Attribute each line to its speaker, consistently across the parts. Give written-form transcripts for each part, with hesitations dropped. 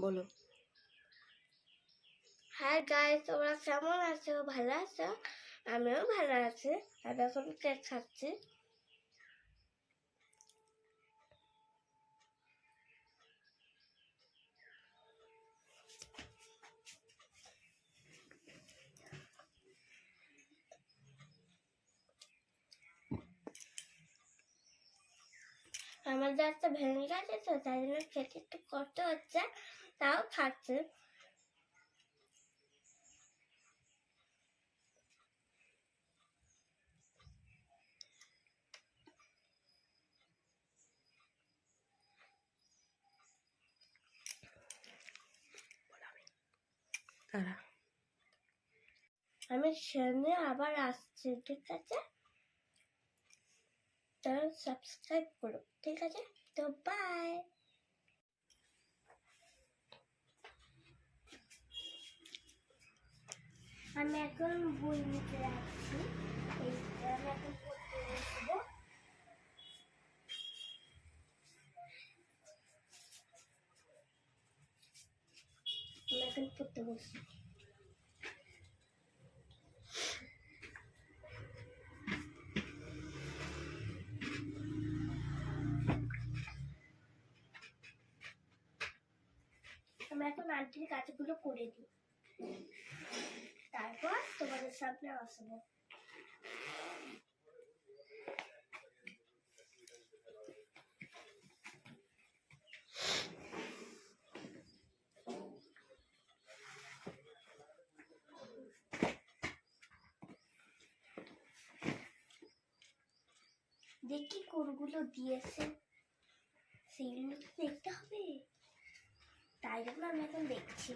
Speaker 1: বলো।
Speaker 2: Hi guys, তোমরা কেমন আছো? ভালো আছো? আমিও ভালো আছি। আমি এখন কেক খাচ্ছি। আমাদের একটা ভেঙে গেছে তো, তাই জন্য কেক একটু কষ্ট হচ্ছে, তাও খাচ্ছি।
Speaker 1: তারা
Speaker 2: আমি সামনে আবার আসছি, ঠিক আছে? তো সাবস্ক্রাইব করো, ঠিক আছে? তো বাই। আমি এখন বই নিতে যাচ্ছি। আমি এখন পড়তে বসবো। আমি এখন পড়তে বসবো। আমি এখন আন্টির কাজগুলো করে দিই, তারপর তোমাদের সামনে আসবো। দেখি কোনগুলো দিয়েছে, সেগুলো তো দেখতে হবে, তাই জন্য আমি এখন দেখছি।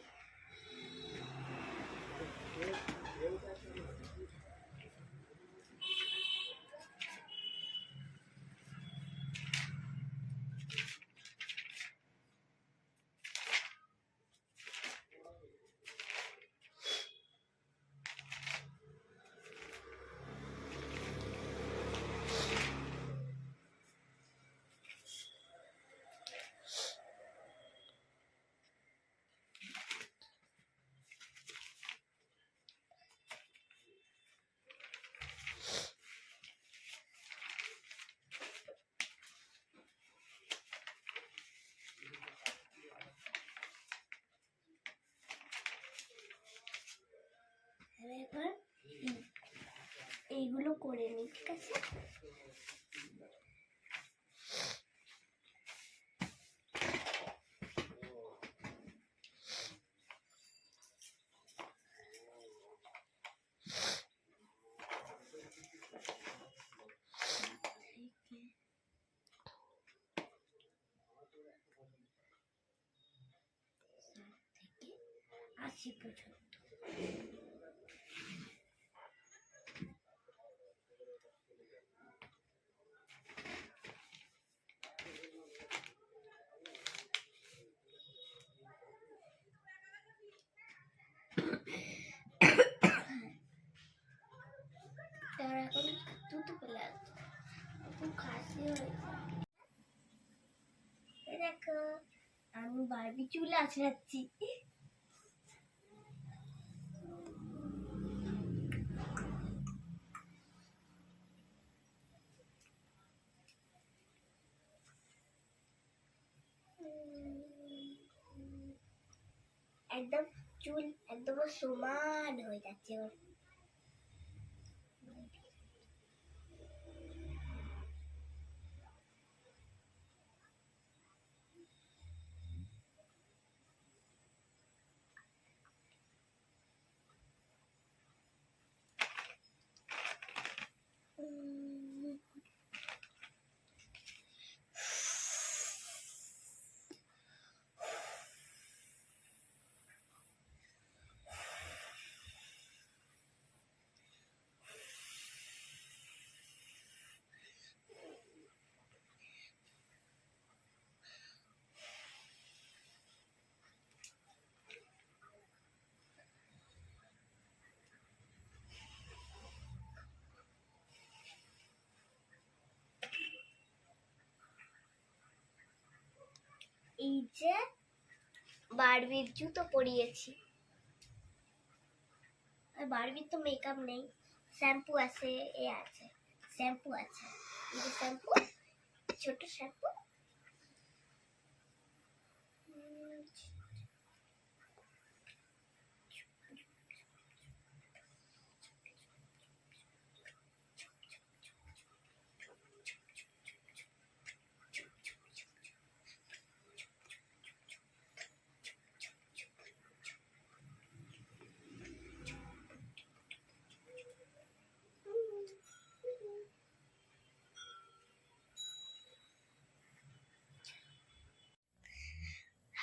Speaker 2: আমি এবার এইগুলো করে নিই, ঠিক আছে? আশি পর্যন্ত। তার এখন দুটো পেলে আসছে, খুব খাসি হয়েছে। দেখো, আমি বারবি চুল আছড়াচ্ছি। একদম চুল একদম সমান হয়ে যাচ্ছে ওর। এই যে বারবির জুতো পরিয়েছি। আর বারবির তো মেকআপ নেই, শ্যাম্পু আছে, এ আছে শ্যাম্পু আছে, এই যে শ্যাম্পু, ছোট শ্যাম্পু।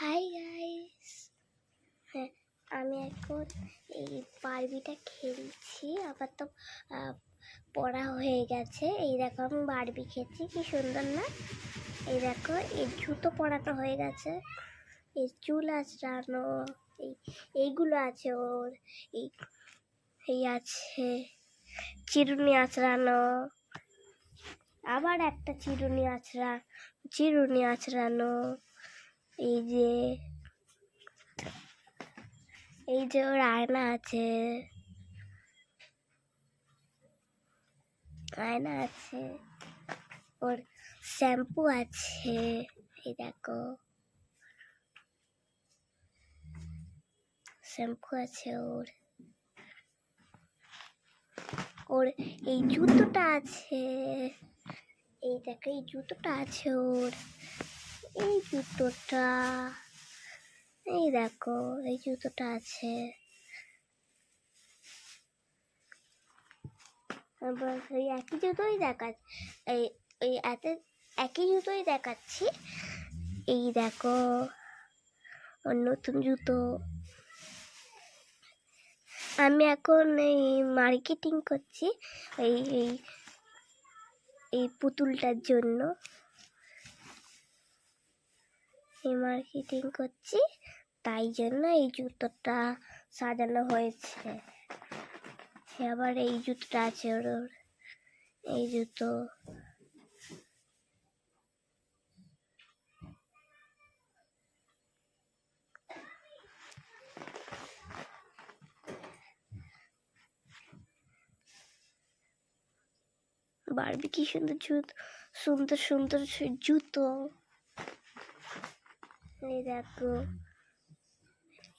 Speaker 2: হাই গাইস, হ্যাঁ আমি এখন এই বারবিটা খেলছি। আবার তো পড়া হয়ে গেছে। এই দেখো আমি বারবি খেয়েছি, কি সুন্দর না? এই দেখো এই জুতো পরানো হয়ে গেছে, এই চুল আঁচড়ানো, এইগুলো আছে ওর, এই আছে চিরুনি আঁচড়ানো, আবার একটা চিরুনি আঁচড়ানো, এই যে ওর আয়না আছে, ওর শ্যাম্পু আছে, এই দেখো শ্যাম্পু আছে ওর এই জুতোটা আছে, এই দেখো এই জুতোটা আছে ওর, এই জুতোটা, এই দেখো এই জুতোটা আছে। ওই একই জুতোই একই জুতোই দেখাচ্ছি। এই দেখো ওর নতুন জুতো। আমি এখন এই মার্কেটিং করছি এই পুতুলটার জন্য, তাই জন্য এই জুতোটা সাজানো হয়েছে। আবার এই জুতোটা আছে ওর, এই জুতো। বারবি কি সুন্দর জুতো। এই দেখো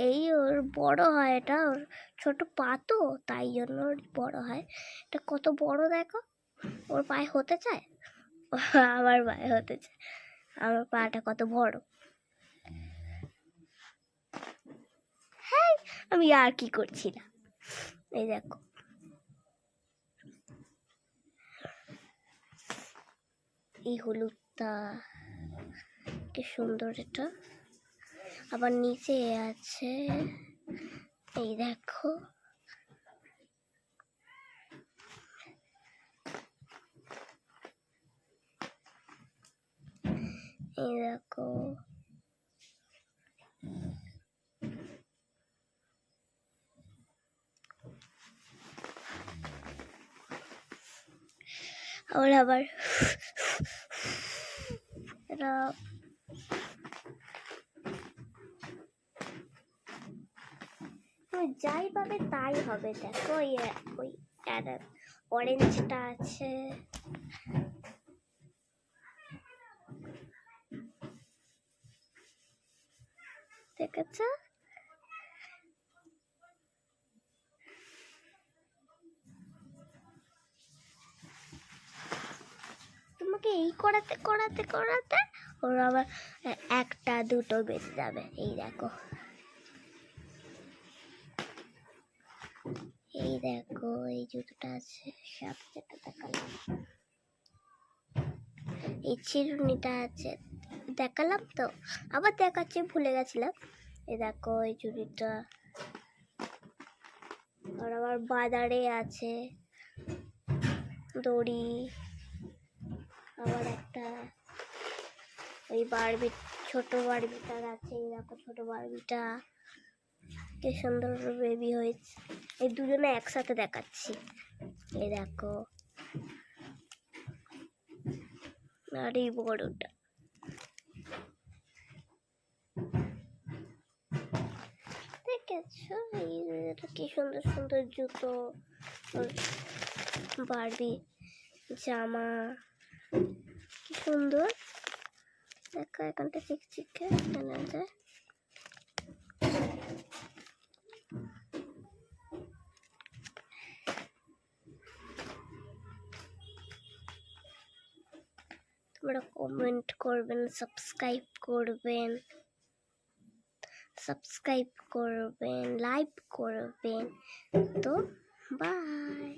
Speaker 2: এই ওর বড় হয়, এটা ওর ছোট পা তো, তাই জন্য ওর বড় হয়। এটা কত বড় দেখো, ওর পায়ে হতে চায়, আমার পায়ে হতে চায়, আমার পাটা কত বড়। হ্যাঁ আমি আর কি করছি না। এই দেখো এই হলুদটা কি সুন্দর, এটা আবার নিচে আছে, এই দেখো এই দেখো আবার এটা যাই পাবে তাই হবে। দেখো ওই অরেঞ্জটা আছে, দেখেছ? তোমাকে এই করাতে ওর আবার একটা দুটো বেঁচে যাবে। এই দেখো এই জুতোটা আছে, সব যেটা দেখালাম, এই চিরুনিটা আছে, দেখালাম তো, আবার দেখাচ্ছি, ভুলে গেছিলাম। এই দেখো এই চুড়িটা, আর আবার বাজারে আছে দড়ি, আবার একটা ওই ছোট বারবিটার আছে। এই দেখো ছোট বারবিটা কি সুন্দর বেবি হয়েছে। এই দুজনে একসাথে দেখাচ্ছি, এই দেখো, আর এই বড়টা। দেখছো এই কি সুন্দর সুন্দর জুতো, বারবি জামা, কি সুন্দর। দেখো এখানটা চিকচিকে কেনা যায়। তোমরা কমেন্ট করবেন, সাবস্ক্রাইব করবেন, লাইক করবেন। তো বাই।